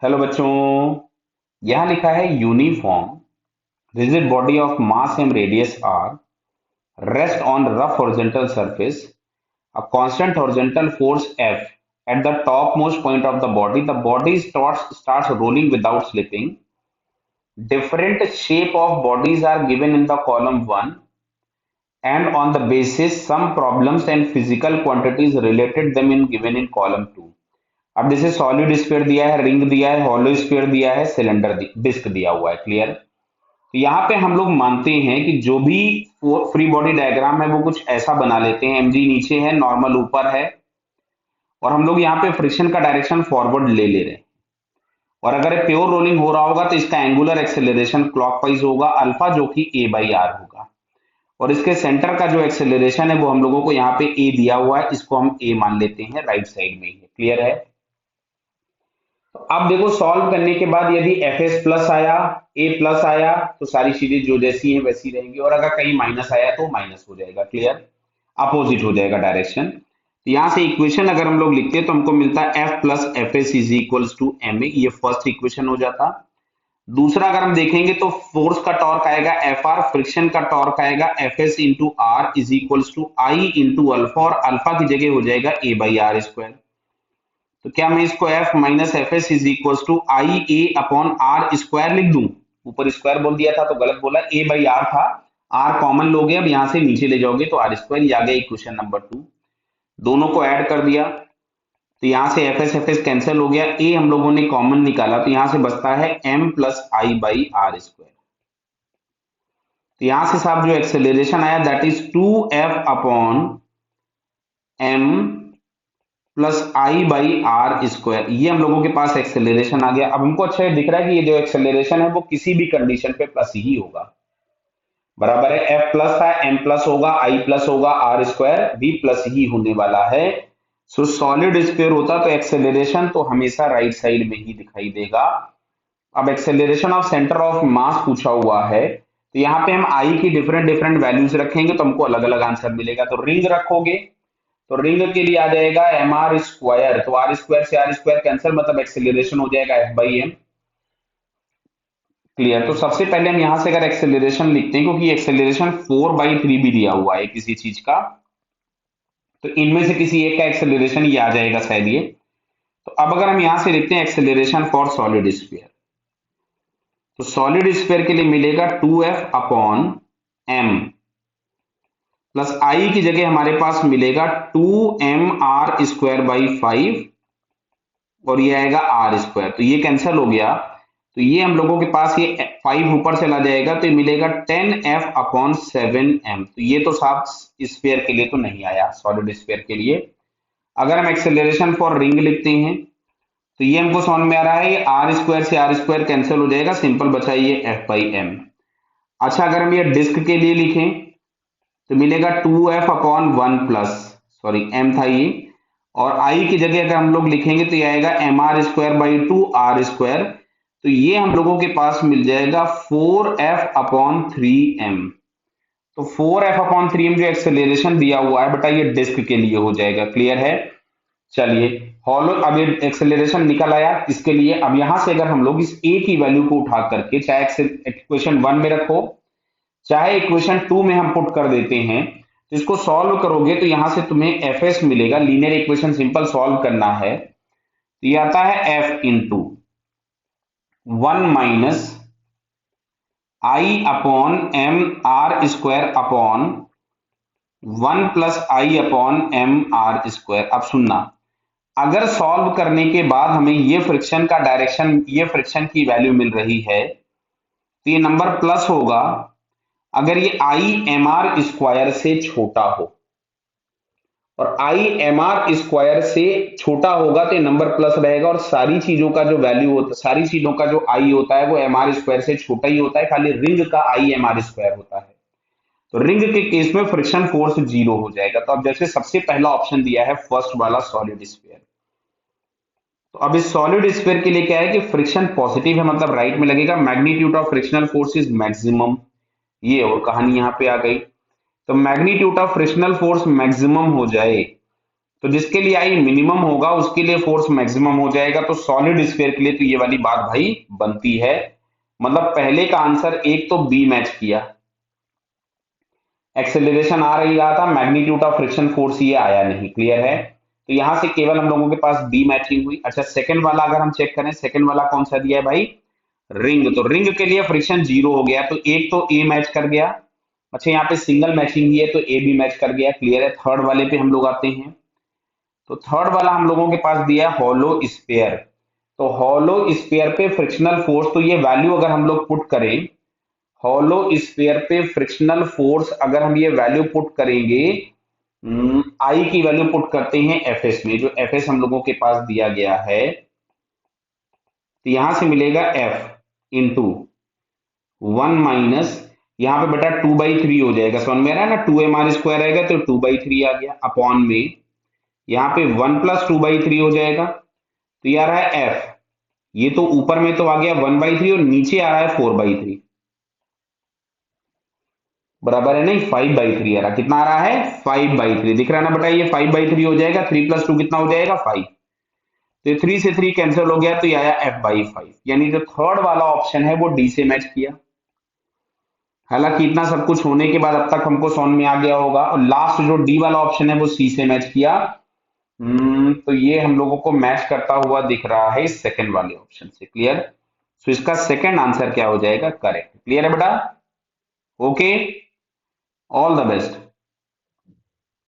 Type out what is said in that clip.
Hello बच्चों। यहाँ लिखा है uniform rigid body of mass M radius R rest on rough horizontal surface a constant horizontal force F at the topmost point of the body. The body starts rolling without slipping. Different shape of bodies are given in the column 1 and on the basis some problems and physical quantities related them in given in column 2. अब जैसे solid sphere दिया है, ring दिया है, hollow sphere दिया है, cylinder disc दिया हुआ है। क्लियर। तो यहाँ पे हम लोग मानते हैं कि जो भी फ्री बॉडी डायग्राम है वो कुछ ऐसा बना लेते हैं। mg नीचे है, नॉर्मल ऊपर है, और हम लोग यहाँ पे फ्रिक्शन का डायरेक्शन फॉरवर्ड ले रहे हैं। और अगर प्योर रोलिंग हो रहा होगा तो इसका एंगुलर एक्सेलरेशन क्लॉकवाइज होगा अल्फा, जो कि a/r होगा। और इसके सेंटर का जो एक्सेलरेशन है वो हम लोगों को यहाँ पे a दिया हुआ है, इसको हम a मान लेते हैं, राइट साइड में ही है। क्लियर है। तो अब देखो, सॉल्व करने के बाद यदि fs प्लस आया, a प्लस आया, तो सारी चीजें जो जैसी हैं वैसी रहेंगी, और अगर कहीं माइनस आया तो माइनस हो जाएगा। क्लियर। अपोजिट हो जाएगा डायरेक्शन। तो यहां से इक्वेशन अगर हम लोग लिखते हैं तो हमको मिलता है F plus F S is equals to M A. ये फर्स्ट इक्वेशन हो जाता। दूसरा अगर हम देखेंगे तो फोर्स का टॉर्क आएगा एफ आर, फ्रिक्शन का टॉर्क आएगा F S into R is equals to I into alpha, और अल्फा की जगह हो जाएगा a/r²। तो क्या मैं इसको F minus F S is equal to I A upon R square लिख दूं? ऊपर स्क्वायर बोल दिया था तो गलत बोला, a/r था, r कॉमन लोगे, अब यहां से नीचे ले जाओगे तो r²। ये आ गया इक्वेशन नंबर 2। दोनों को ऐड कर दिया तो यहां से एफ एस कैंसिल हो गया, a हम लोगों ने कॉमन निकाला तो यहां से बचता है m प्लस i/r²। तो यहां से साहब जो एक्सेलरेशन आया that is 2F upon m plus i/r²। ये हम लोगों के पास एक्सेलरेशन आ गया। अब हमको अच्छा दिख रहा है कि ये जो एक्सेलरेशन है वो किसी भी कंडीशन पे प्लस ही होगा। बराबर है, f प्लस था, m प्लस होगा, i प्लस होगा, r² भी प्लस ही होने वाला है। सो सॉलिड स्फीयर होता तो एक्सेलरेशन तो हमेशा राइट साइड में ही दिखाई देगा। अब acceleration of centre of mass पूछा हुआ है तो यहाँ पे हम i की डिफरेंट डिफरेंट वैल्यूज रखेंगे तो हमको अलग अलग आंसर मिलेगा। तो रिंग रखोगे तो रिंग के लिए आ जाएगा mr², तो r² से r² कैंसिल, मतलब एक्सेलरेशन हो जाएगा F/m। क्लियर। तो सबसे पहले हम यहां से अगर एक्सेलरेशन लिखते हैं, क्योंकि एक्सेलरेशन 4/3 भी दिया हुआ है किसी चीज का, तो इनमें से किसी एक का एक्सेलरेशन ये आ जाएगा शायद ये। तो अब अगर हम यहां से लिखते हैं एक्सेलरेशन फॉर सॉलिड स्फीयर, तो सॉलिड स्फीयर के लिए मिलेगा 2F अपॉन m प्लस आई की जगह हमारे पास मिलेगा 2mr²/5, और ये आएगा r²। तो ये कैंसिल हो गया तो ये हम लोगों के पास ये 5 ऊपर चला जाएगा तो ये मिलेगा 10F अपॉन 7m। तो ये तो साफ स्फीयर के लिए तो नहीं आया, सॉलिड स्फीयर के लिए। अगर हम एक्सेलरेशन फॉर रिंग लिखते हैं तो ये हमको समझ में आ रहा है, ये r² से r² कैंसिल हो जाएगा, सिंपल बचा ये F/m। अच्छा, अगर हम ये डिस्क के लिए लिखें तो मिलेगा 2F upon 1 plus, sorry m था ये, और i की जगह अगर हम लोग लिखेंगे तो ये आएगा mr²/2r²। तो ये हम लोगों के पास मिल जाएगा 4F अपॉन 3m। तो 4F अपॉन 3m जो एक्सेलरेशन दिया हुआ है बेटा ये डिस्क के लिए हो जाएगा। क्लियर है। चलिए, हॉलो, अब ये एक्सेलरेशन निकल आया इसके लिए। अब यहां से अगर हम लोग इस a की वैल्यू को उठा करके चाहे इक्वेशन 1 में रखो चाहे इक्वेशन 2 में हम पुट कर देते हैं, तो इसको सॉल्व करोगे तो यहां से तुम्हें एफ एस मिलेगा। लीनियर इक्वेशन सिंपल सॉल्व करना है तो ये आता है F इंटू 1 माइनस आई अपॉन mr² अपॉन 1 प्लस आई अपॉन mr²। अब सुनना, अगर सॉल्व करने के बाद हमें ये फ्रिक्शन का डायरेक्शन, ये फ्रिक्शन की वैल्यू मिल रही है तो ये नंबर प्लस होगा अगर ये i/mr² से छोटा हो, और i/mr² से छोटा होगा तो ये नंबर प्लस रहेगा, और सारी चीजों का जो वैल्यू होता है, सारी चीजों का जो i होता है वो mr² से छोटा ही होता है, खाली रिंग का i/mr² होता है। तो रिंग के केस में फ्रिक्शन फोर्स 0 हो जाएगा। तो अब जैसे सबसे पहला ऑप्शन दिया है फर्स्ट वाला सॉलिड स्फीयर, तो अब इस सॉलिड स्फीयर के लिए क्या है कि फ्रिक्शन पॉजिटिव है, मतलब राइट में लगेगा, magnitude of frictional force is maximum. ये और कहानी यहां पे आ गई। तो magnitude of frictional force maximum हो जाए तो जिसके लिए आई मिनिमम होगा उसके लिए फोर्स मैक्सिमम हो जाएगा। तो सॉलिड स्फीयर के लिए तो ये वाली बात भाई बनती है। मतलब पहले का आंसर एक तो बी मैच किया, एक्सेलरेशन आ रही रहा था, मैग्नीट्यूड ऑफ फ्रिक्शन फोर्स ये आया नहीं। क्लियर है? तो यहां से केवल हम लोगों के पास बी मैचिंग हुई। अच्छा, सेकंड वाला अगर हम चेक करें, सेकंड वाला कौन सा दिया है भाई? रिंग। तो रिंग के लिए फ्रिक्शन जीरो हो गया, तो एक तो ए मैच कर गया। अच्छा, यहाँ पे सिंगल मैचिंग ही है तो ए भी मैच कर गया। क्लियर है? थर्ड वाले पे हम लोग आते हैं। तो थर्ड वाला हम लोगों के पास दिया है हॉलो स्फीयर। तो हॉलो स्फीयर पे फ्रिक्शनल फोर्स, तो ये वैल्यू अगर हम लोग पुट करें, हॉलो स्फीयर पे फ्रिक्शनल फोर्स अगर हम ये वैल्यू पुट करेंगे, आई की वैल्यू पुट करते हैं एफएस में, जो एफएस हम लोगों के पास दिया गया है। तो यहां से मिलेगा एफ इंटू 1 - यहाँ पे बेटा 2/3 हो जाएगा। समझ में आ रहा है ना? 2mr² आएगा तो 2/3 आ गया अपॉन में, यहाँ पे 1 + 2/3 हो जाएगा। तो ये आ रहा है एफ। ये तो ऊपर में तो आ गया 1/3 और नीचे आ रहा है 4/3। बराबर है नहीं? 5/3 आ रहा। कितना आ रहा है? 5/3। दिख रहा है ना बेटा? ये 5/3 हो जाएगा। 3 + 2 कितना हो जाएगा? 5। तो ये 3 से 3 कैंसिल हो गया, तो ये आया f/5। यानी जो थर्ड वाला ऑप्शन है वो डी से मैच किया। हालांकि इतना सब कुछ होने के बाद अब तक हमको समझ में आ गया होगा। और लास्ट जो डी वाला ऑप्शन है वो सी से मैच किया। तो ये हम लोगों को मैच करता हुआ दिख रहा है सेकंड वाले ऑप्शन से। क्लियर? तो इसका सेकंड आंसर क्या हो जाएगा? करेक्ट। क्लियर है बेटा? Okay, all the best.